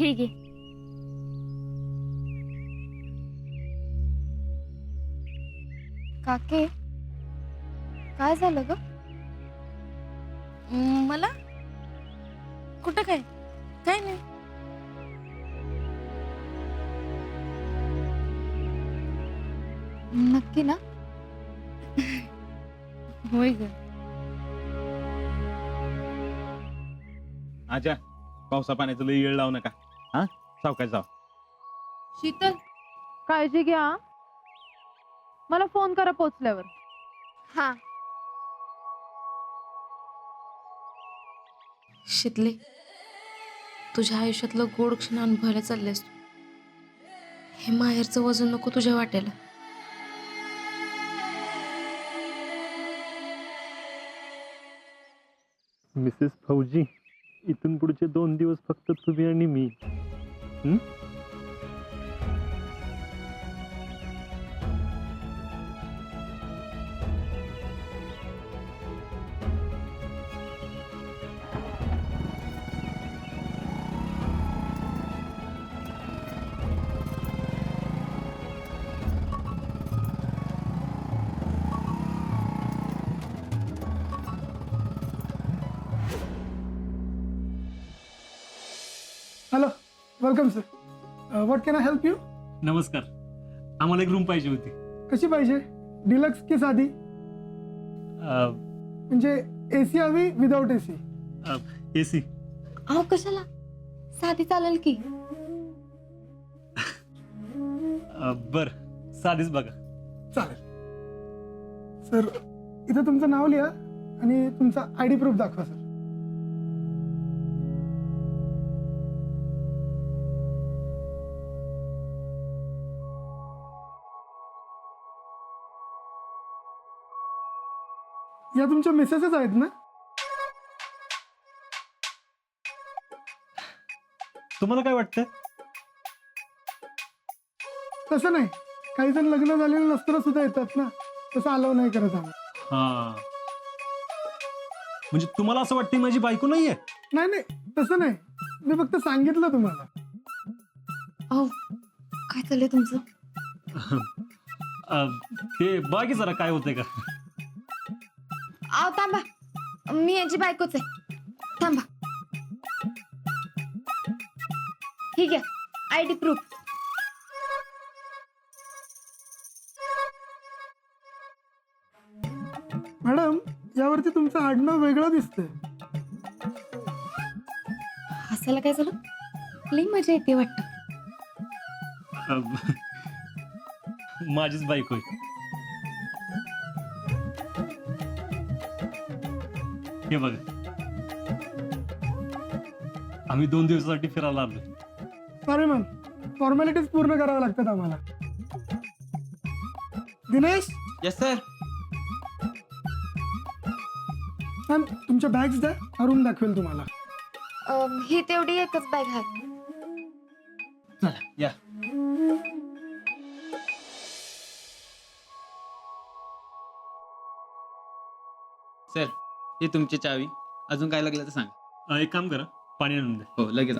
ठीक आहे. काके काय झालं ग? मला कुठं काय काय नाही. नक्की ना? होय ग. आजा पावसा पाण्याचं लई येळ लावू नका. हा सावकाश जाव. शीतल काळजी घ्या. मला फोन करा पोचल्यावर. हा. शीतले तुझ्या आयुष्यातलं गोड क्षण अनुभवायला चाललेस तू. हे माहेरचं वजन नको तुझ्या वाट्याला. मिसेस फौजी, इथून पुढचे 2 दिवस फक्त तुम्ही आणि मी. Hello, welcome sir. What can I help you? नमस्कार, आम्हाला एक रूम पाहिजे होती. कशी पाहिजे? डिलक्स की साधी? म्हणजे एसी हवी विदाउट एसी? एसी. अहो कशाला, साधी चालेल की. बर साधीच बघा. चालेल. सर इथं तुमचं नाव लिहा आणि तुमचा ID प्रूफ दाखवा सर. या तुमच्या मिसेसच आहेत ना? तुम्हाला काय वाटतं? तसं नाही, काही जण लग्न झालेलं नसताना सुद्धा येतात ना, तसं अलाव नाही करत आम्ही. हा म्हणजे तुम्हाला असं वाटतं माझी बायको नाहीये? नाही नाही, तसं नाही, मी फक्त सांगितलं तुम्हाला. अहो काय चाललंय तुमचं? ते बघा की जरा काय होतंय का. अहो थांबा, मी यांची बायकोच आहे. थांबा. ठीक आहे, ID प्रूफ. मॅडम, यावरती तुमचं आडनाव वेगळं दिसतंय. हसायला काय झालं? लई मजा येते वाटतं. माझीच बायको आहे. हे बघा, आम्ही 2 दिवसासाठी फिरायला आलो. सॉरी मॅम, फॉर्मॅलिटीज पूर्ण कराव्या लागतात आम्हाला. दिनेश. Yes sir. मॅम तुमच्या बॅग्स द्या, हा रूम दाखवेल तुम्हाला. ही तेवढी एकच बॅग आहे. चला या. सर ही तुमची चावी. अजून काय लागलं तर सांग. एक काम करा, पाणी आणून द्या. हो लगेच.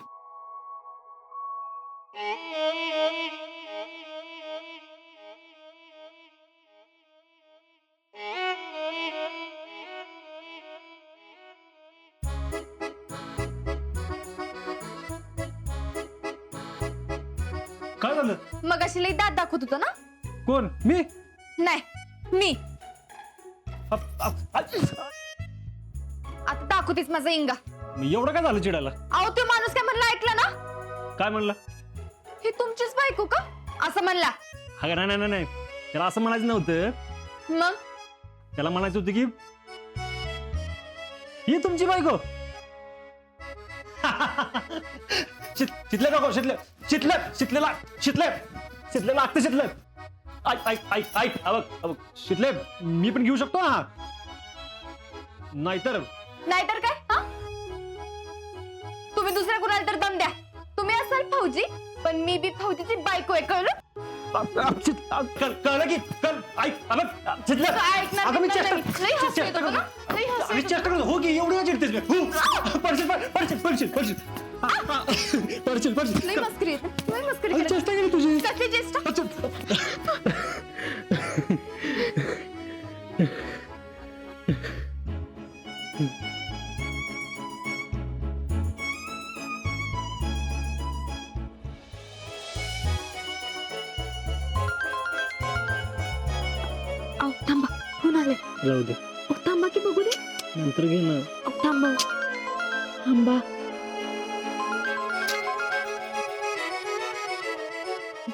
काय झालं? मग अशी लई दात दाखवत होता ना? कोण? मी? नाही, मी आता दाखवतेच माझा इंगा. एवढं काय झालं चिडायला? अहो तो माणूस काय म्हणला ऐकलं ना? काय म्हणला? ही तुमचीच बायको का असं म्हणला? हा नाही नाही नाही, त्याला असं म्हणायचं नव्हतं. मग त्याला म्हणायचं होतं की ही तुमची बायको. शितले नको, शितले शितले शितलेला शितले शितले लागतं. शितले ऐक ऐक ऐक ऐक, बघ शितले, मी पण घेऊ शकतो ना. नाहीतर नाहीतर काय? हा, तुम्ही दुसऱ्या कुणाला तर दम द्या. तुम्ही असाल फौजी, पण मी बी फौजीची बायको आहे, कळलं? कळलं की ऐक शितले. काय ऐकणार अगं मी नाही, चेष्टा लई हसू येत होतं ना? लई हसू येत होतं. चेष्टा करतो. हो की एवढं चिडतेस मी. पडशील पडशील पडशील पडशील लई मस्करी येते लई मस्करी अरे, करत. चेष्टा केली तुझी कसली चेष्टा? अच्छा. अहो थांबा फोन आले. जाऊ दे थांबा की बघू दे. नंतर घे ना थांबा थांबा.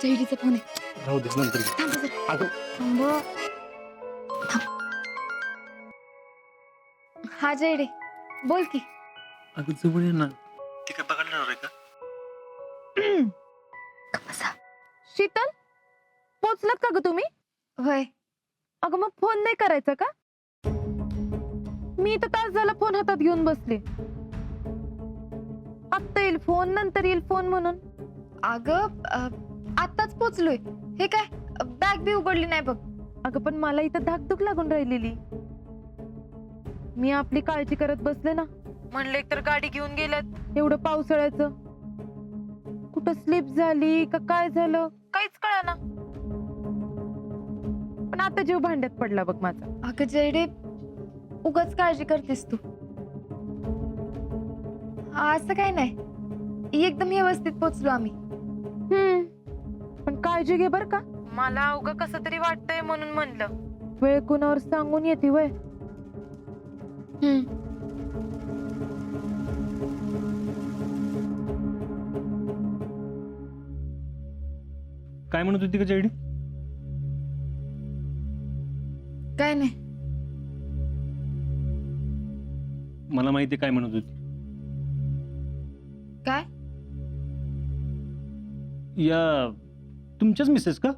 जयडीचा फोन आहे. जाऊ दे नंतर घे थांबा जरा. अगं थांबा. हा जयडे बोल की. अगं जवळ ये ना. ती काय बघायला येणार आहे का बसा. शीतल पोचलात का ग तुम्ही? होय. अगं मग फोन नाही करायचा का? मी तर तास झाला फोन हातात घेऊन बसले. आत्ता येईल फोन नंतर येईल फोन म्हणून. अगं आताच पोचलोय. हे काय बॅग बी उघडली नाही बघ. अगं पण मला इथं धाकधूक लागून राहिलेली. मी आपली काळजी करत बसले ना. म्हणले एकतर गाडी घेऊन गेल्यात एवढं पावसाळ्याचं. कुठं स्लिप झाली का काय झालं काहीच कळेना. पण आता जीव भांड्यात पडला बघ माझा. अगं जयडे उगाच काळजी करतेस तू. असं काय नाही एकदम व्यवस्थित पोचलो आम्ही. पण काळजी घे बर का. मला उगा कसं तरी वाटतंय म्हणून म्हणलं. वेळ कुणावर सांगून येते वय. काय म्हणत होती का जयडी काय नाही. मला माहिती आहे काय म्हणत होती काय? या तुमच्याच मिसेस का